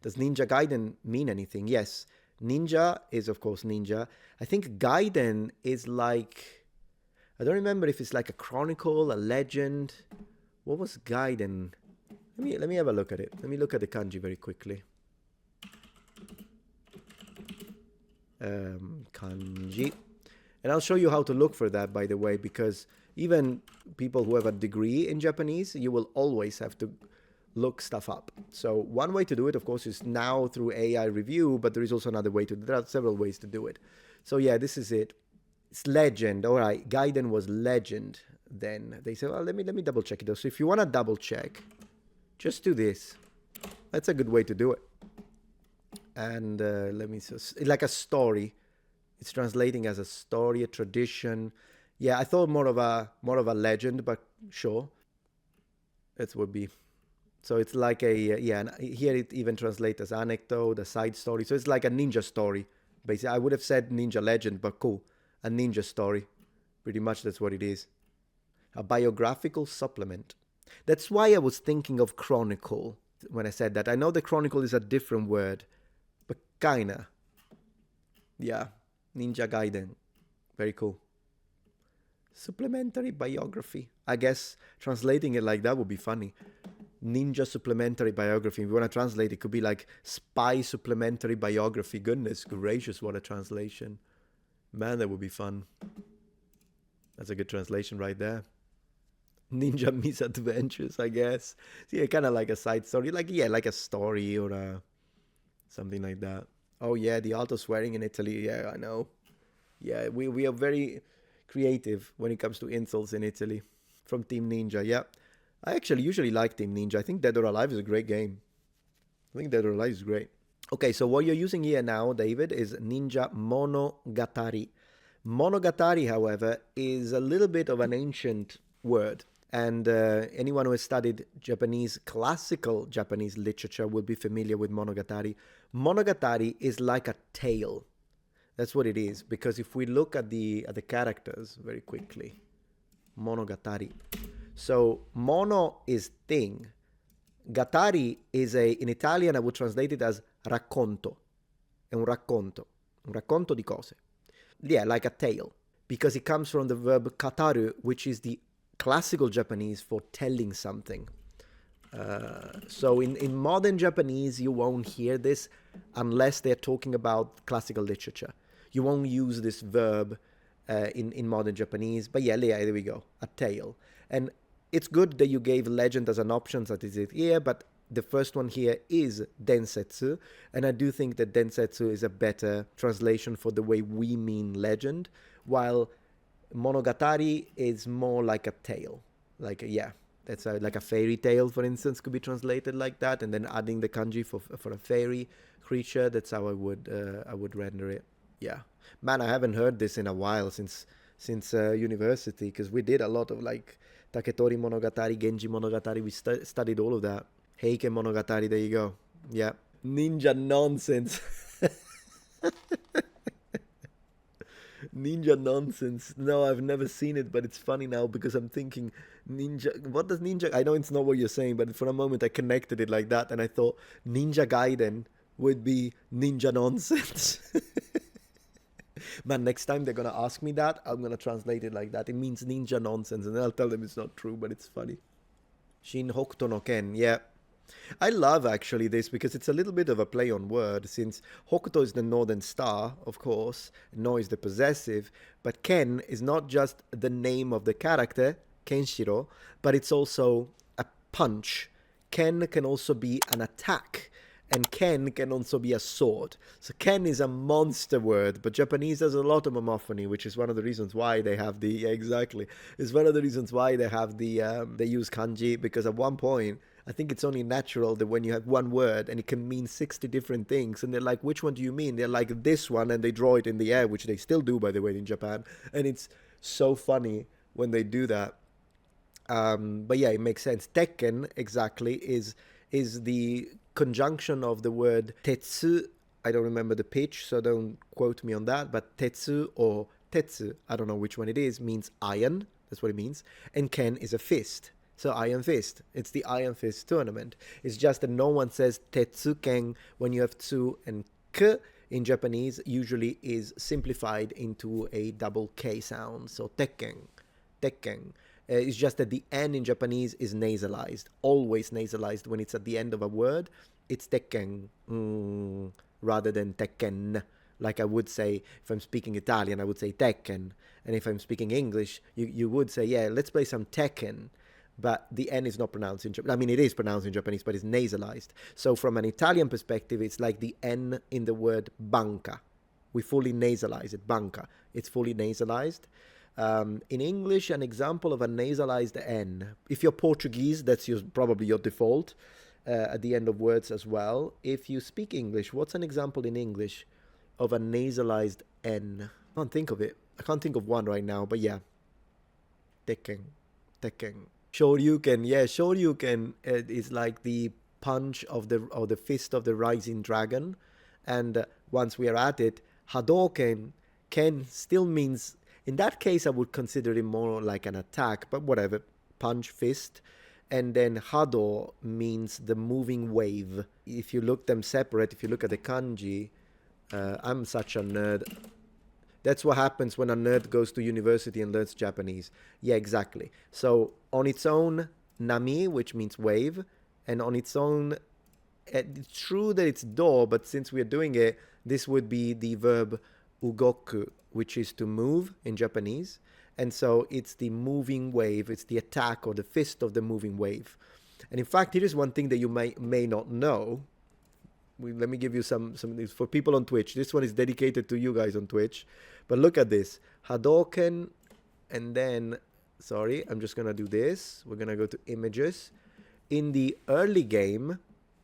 Does Ninja Gaiden mean anything? Yes. Ninja is, of course, ninja. I think Gaiden is like, I don't remember if it's like a chronicle, a legend. What was Gaiden? Let me have a look at it. Let me look at the kanji very quickly. Kanji. And I'll show you how to look for that, by the way, because even people who have a degree in Japanese, you will always have to look stuff up. So one way to do it, of course, is now through AI review, but there is also another way to do it. There are several ways to do it. So yeah, this is it. It's legend. All right, Gaiden was legend. Then they say, well, let me double check it though. So if you want to double check, just do this. That's a good way to do it. And let me see, like a story. It's translating as a story, a tradition. Yeah, I thought more of a legend, but sure, that would be. So it's like a here it even translates as anecdote, a side story. So it's like a ninja story, basically. I would have said ninja legend, but cool, a ninja story. Pretty much that's what it is. A biographical supplement. That's why I was thinking of chronicle when I said that. I know the chronicle is a different word, but kinda. Yeah, Ninja Gaiden. Very cool. Supplementary biography. I guess translating it like that would be funny. Ninja supplementary biography. If you want to translate, it could be like spy supplementary biography. Goodness gracious, what a translation. Man, that would be fun. That's a good translation right there. Ninja misadventures, I guess. Yeah, kind of like a side story. Like a story or something like that. Oh yeah, the alto swearing in Italy. Yeah, I know. Yeah, we are very creative when it comes to insults in Italy. From Team Ninja, yeah. I actually usually like Team Ninja. I think Dead or Alive is a great game. I think Dead or Alive is great. Okay, so what you're using here now, David, is Ninja Monogatari. Monogatari, however, is a little bit of an ancient word. And anyone who has studied classical Japanese literature will be familiar with Monogatari. Monogatari is like a tale. That's what it is. Because if we look at the characters very quickly, Monogatari. So mono is thing. Gatari is in Italian I would translate it as racconto. È un racconto. Un racconto di cose. Yeah, like a tale. Because it comes from the verb kataru, which is the classical Japanese for telling something. So in modern Japanese, you won't hear this unless they're talking about classical literature. You won't use this verb in modern Japanese. But yeah, there we go. A tale. And it's good that you gave legend as an option, that is it here, but the first one here is densetsu, and I do think that densetsu is a better translation for the way we mean legend, while monogatari is more like a tale. Like, yeah, that's like a fairy tale, for instance, could be translated like that, and then adding the kanji for a fairy creature. That's how I would render it. Yeah. Man, I haven't heard this in a while since university, because we did a lot of like Taketori Monogatari, Genji Monogatari. We studied all of that. Heike Monogatari, there you go. Yeah. Ninja nonsense. Ninja nonsense. No, I've never seen it, but it's funny now because I'm thinking ninja. What does ninja? I know it's not what you're saying, but for a moment I connected it like that, and I thought Ninja Gaiden would be ninja nonsense. Man, next time they're gonna ask me that, I'm gonna translate it like that. It means ninja nonsense, and then I'll tell them it's not true, but it's funny. Shin Hokuto no Ken, yeah. I love actually this because it's a little bit of a play on word, since Hokuto is the northern star, of course, No is the possessive, but Ken is not just the name of the character, Kenshiro, but it's also a punch. Ken can also be an attack, and Ken can also be a sword. So Ken is a monster word, but Japanese has a lot of homophony, which is one of the reasons why they have the, exactly, it's one of the reasons why they have the, they use kanji, because at one point, I think it's only natural that when you have one word and it can mean 60 different things, and they're like, which one do you mean? They're like, this one, and they draw it in the air, which they still do, by the way, in Japan. And it's so funny when they do that. But yeah, it makes sense. Tekken, exactly, is the conjunction of the word tetsu. I don't remember the pitch, so don't quote me on that, but tetsu or tetsu, I don't know which one it is, means iron. That's what it means. And ken is a fist. So Iron Fist. It's the Iron Fist tournament. It's just that no one says tetsuken when you have tsu, and k in Japanese usually is simplified into a double K sound. So tekken, tekken. It's just that the N in Japanese is nasalized, always nasalized when it's at the end of a word. It's tekken rather than tekken. Like I would say, if I'm speaking Italian, I would say tekken. And if I'm speaking English, you would say, yeah, let's play some tekken. But the N is not pronounced in Japanese. I mean, it is pronounced in Japanese, but it's nasalized. So from an Italian perspective, it's like the N in the word banca. We fully nasalize it, banca. It's fully nasalized. In English, an example of a nasalized N. If you're Portuguese, that's probably your default at the end of words as well. If you speak English, what's an example in English of a nasalized N? I can't think of it. I can't think of one right now, but yeah. Tekken. Tekken. Shoryuken. Yeah, Shoryuken is like the punch of the fist of the rising dragon. And once we are at it, Hadouken, Ken still means, in that case, I would consider it more like an attack, but whatever. Punch, fist. And then Hado means the moving wave. If you look them separate, if you look at the kanji, I'm such a nerd. That's what happens when a nerd goes to university and learns Japanese. Yeah, exactly. So on its own, nami, which means wave, and on its own, it's true that it's do, but since we're doing it, this would be the verb ugoku, which is to move in Japanese. And so it's the moving wave, it's the attack or the fist of the moving wave. And in fact, here is one thing that you may not know. Let me give you some for people on Twitch. This one is dedicated to you guys on Twitch. But look at this. Hadouken, and then, sorry, I'm just going to do this. We're going to go to images. In the early game,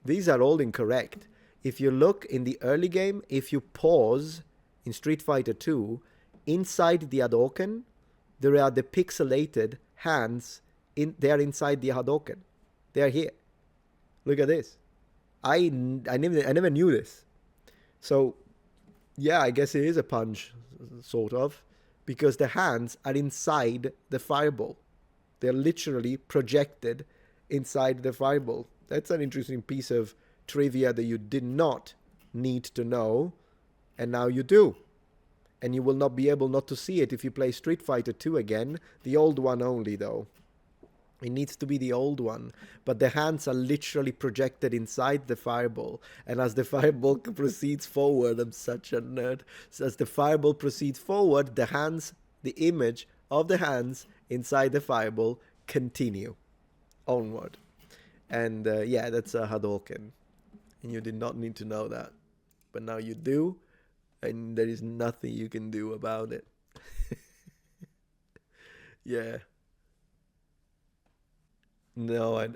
these are all incorrect. If you look in the early game, if you pause in Street Fighter 2, inside the Hadouken, there are the pixelated hands. They are inside the Hadouken. They are here. Look at this. I never knew this. So, yeah, I guess it is a punch, sort of, because the hands are inside the fireball. They're literally projected inside the fireball. That's an interesting piece of trivia that you did not need to know, and now you do. And you will not be able not to see it if you play Street Fighter 2 again, the old one only, though. It needs to be the old one. But the hands are literally projected inside the fireball. And as the fireball proceeds forward, I'm such a nerd. So as the fireball proceeds forward, the hands, the image of the hands inside the fireball continue onward. And yeah, that's a Hadouken. And you did not need to know that. But now you do. And there is nothing you can do about it. Yeah. No, I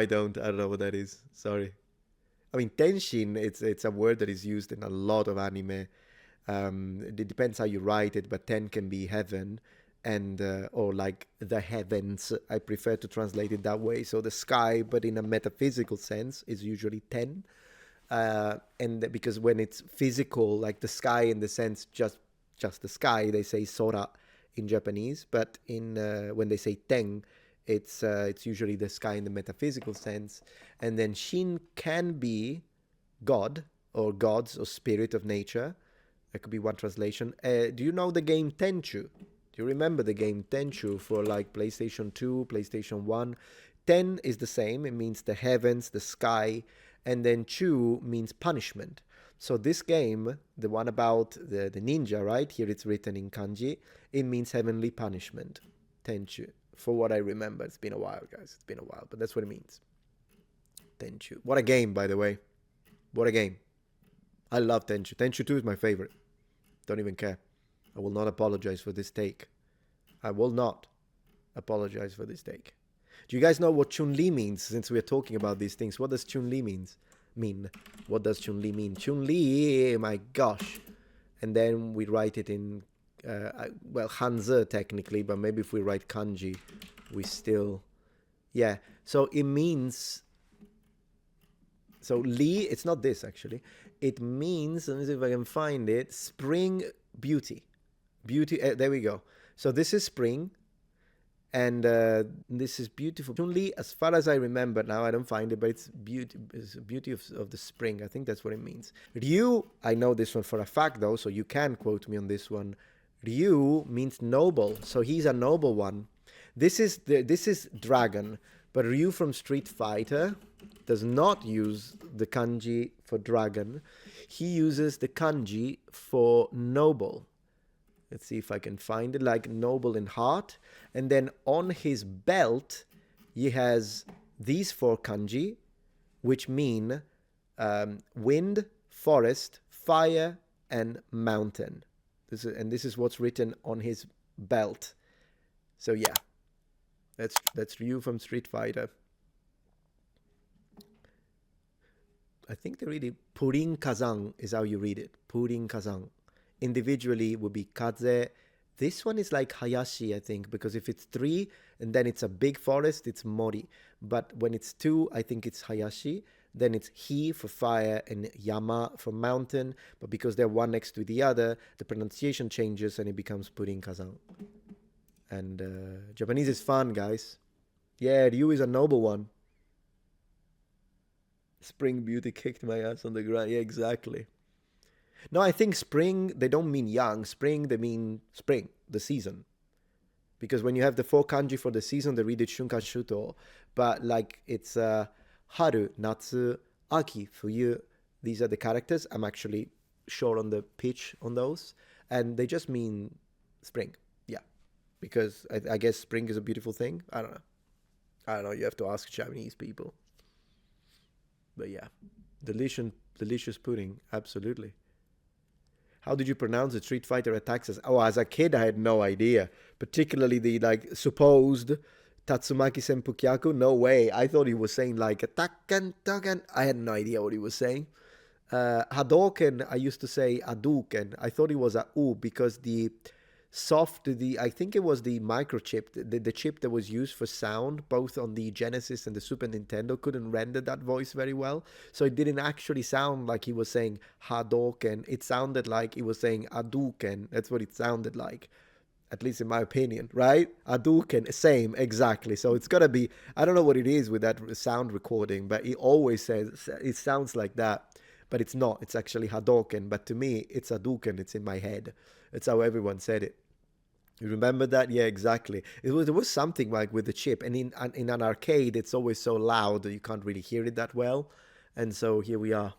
don't. I don't know what that is. Sorry. I mean, Tenshin, it's a word that is used in a lot of anime. It depends how you write it, but ten can be heaven, and or like the heavens. I prefer to translate it that way. So the sky, but in a metaphysical sense, is usually ten. And because when it's physical, like the sky in the sense just the sky, they say sora in Japanese. But in when they say ten, it's usually the sky in the metaphysical sense. And then Shin can be God or gods or spirit of nature. That could be one translation. Do you know the game Tenchu? Do you remember the game Tenchu for like PlayStation 2, PlayStation 1? Ten is the same. It means the heavens, the sky. And then Chu means punishment. So this game, the one about the ninja, right? Here it's written in kanji. It means heavenly punishment. Tenchu. For what I remember. It's been a while, guys. It's been a while. But that's what it means. Tenchu. What a game, by the way. What a game. I love Tenchu. Tenchu 2 is my favorite. Don't even care. I will not apologize for this take. I will not apologize for this take. Do you guys know what Chun-Li means, since we're talking about these things? What does Chun-Li mean? What does Chun-Li mean? Chun-Li, my gosh. And then we write it in, well, Hanzi technically, but maybe if we write kanji, we still, yeah. So it means, so Li, it's not this actually. It means, let me see if I can find it, spring beauty. Beauty, there we go. So this is spring. And this is beautiful. Only as far as I remember now, I don't find it, but it's beauty of the spring. I think that's what it means. Ryu, I know this one for a fact though, so you can quote me on this one. Ryu means noble, so he's a noble one. This is dragon, but Ryu from Street Fighter does not use the kanji for dragon. He uses the kanji for noble. Let's see if I can find it, like noble in heart. And then on his belt, he has these 4 kanji, which mean wind, forest, fire, and mountain. This is what's written on his belt. So yeah, that's Ryu from Street Fighter. I think they read it Purin Kazan is how you read it. Purin Kazan. Individually would be kaze. This one is like hayashi, I think, because if it's 3 and then it's a big forest, it's mori. But when it's 2, I think it's hayashi. Then it's hi for fire and yama for mountain. But because they're one next to the other, the pronunciation changes and it becomes purin kazan. And Japanese is fun, guys. Yeah, Ryu is a noble one. Spring beauty kicked my ass on the ground. Yeah, exactly. No, I think spring, they don't mean young. Spring, they mean spring, the season. Because when you have the 4 kanji for the season, they read it shunkan shuto. But like it's haru, natsu, aki, fuyu. These are the characters. I'm actually short on the pitch on those. And they just mean spring. Yeah. Because I guess spring is a beautiful thing. I don't know. You have to ask Japanese people. But yeah. Delicious pudding. Absolutely. How did you pronounce it? Street Fighter attacks us. Oh, as a kid, I had no idea. Particularly the like supposed Tatsumaki Senpukyaku. No way. I thought he was saying like attacken, taken. I had no idea what he was saying. Hadoken, I used to say Aduken. I thought it was a U because I think it was the microchip, the chip that was used for sound, both on the Genesis and the Super Nintendo, couldn't render that voice very well. So it didn't actually sound like he was saying Hadoken. It sounded like he was saying Aduken. That's what it sounded like, at least in my opinion, right? Aduken, same, exactly. So it's got to be, I don't know what it is with that sound recording, but he always says, it sounds like that. But it's not. It's actually Hadoken. But to me, it's Aduken. It's in my head. That's how everyone said it. You remember that? Yeah, exactly. There was something like with the chip, and in an arcade, it's always so loud that you can't really hear it that well. And so here we are.